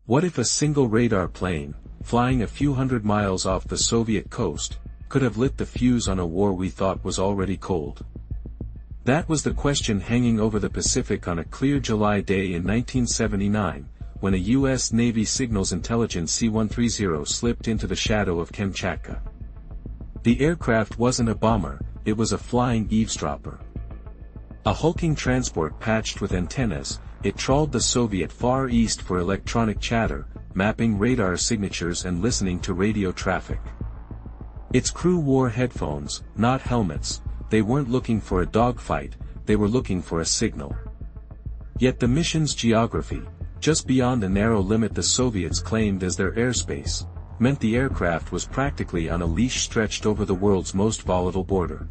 What if a single radar plane, flying a few hundred miles off the Soviet coast, could have lit the fuse on a war we thought was already cold? That was the question hanging over the Pacific on a clear July day in 1979, when a U.S. Navy signals intelligence C-130 slipped into the shadow of Kamchatka. The aircraft wasn't a bomber, it was a flying eavesdropper. A hulking transport patched with antennas, it trawled the Soviet Far East for electronic chatter, mapping radar signatures and listening to radio traffic. Its crew wore headphones, not helmets. They weren't looking for a dogfight, they were looking for a signal. Yet the mission's geography, just beyond the narrow limit the Soviets claimed as their airspace, meant the aircraft was practically on a leash stretched over the world's most volatile border.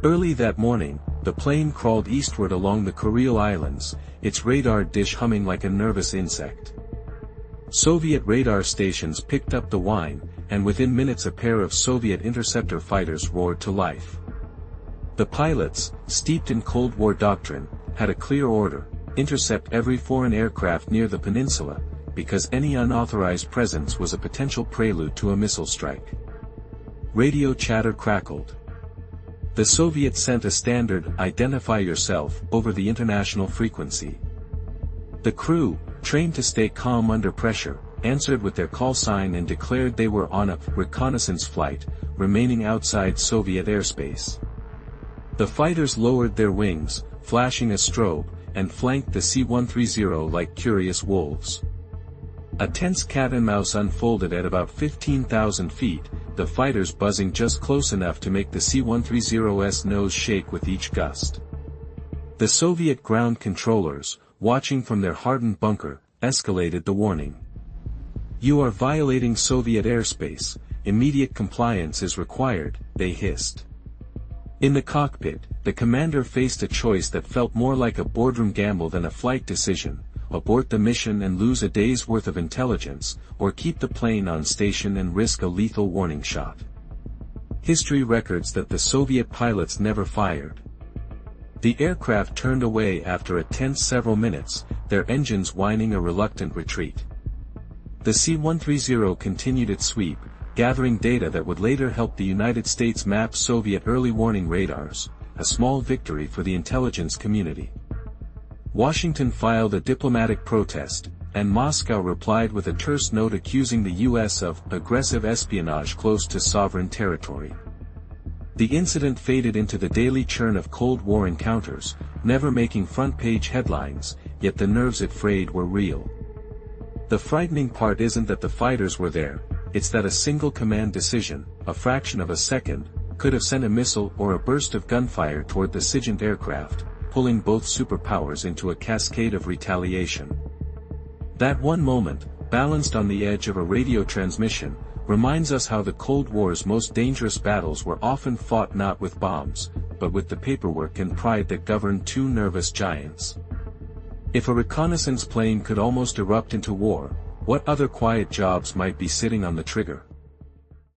Early that morning, the plane crawled eastward along the Kuril Islands, its radar dish humming like a nervous insect. Soviet radar stations picked up the whine, and within minutes a pair of Soviet interceptor fighters roared to life. The pilots, steeped in Cold War doctrine, had a clear order: intercept every foreign aircraft near the peninsula, because any unauthorized presence was a potential prelude to a missile strike. Radio chatter crackled. The Soviets sent a standard "identify yourself" over the international frequency. The crew, trained to stay calm under pressure, answered with their call sign and declared they were on a reconnaissance flight, remaining outside Soviet airspace. The fighters lowered their wings, flashing a strobe, and flanked the C-130 like curious wolves. A tense cat-and-mouse unfolded at about 15,000 feet, the fighters buzzing just close enough to make the C-130's nose shake with each gust. The Soviet ground controllers, watching from their hardened bunker, escalated the warning. "You are violating Soviet airspace, immediate compliance is required," they hissed. In the cockpit, the commander faced a choice that felt more like a boardroom gamble than a flight decision: abort the mission and lose a day's worth of intelligence, or keep the plane on station and risk a lethal warning shot. History records that the Soviet pilots never fired. The aircraft turned away after a tense several minutes, their engines whining a reluctant retreat. The C-130 continued its sweep, gathering data that would later help the United States map Soviet early warning radars, a small victory for the intelligence community. Washington filed a diplomatic protest, and Moscow replied with a terse note accusing the U.S. of aggressive espionage close to sovereign territory. The incident faded into the daily churn of Cold War encounters, never making front-page headlines, yet the nerves it frayed were real. The frightening part isn't that the fighters were there, it's that a single command decision, a fraction of a second, could have sent a missile or a burst of gunfire toward the SIGINT aircraft, pulling both superpowers into a cascade of retaliation. That one moment, balanced on the edge of a radio transmission, reminds us how the Cold War's most dangerous battles were often fought not with bombs, but with the paperwork and pride that governed two nervous giants. If a reconnaissance plane could almost erupt into war, what other quiet jobs might be sitting on the trigger?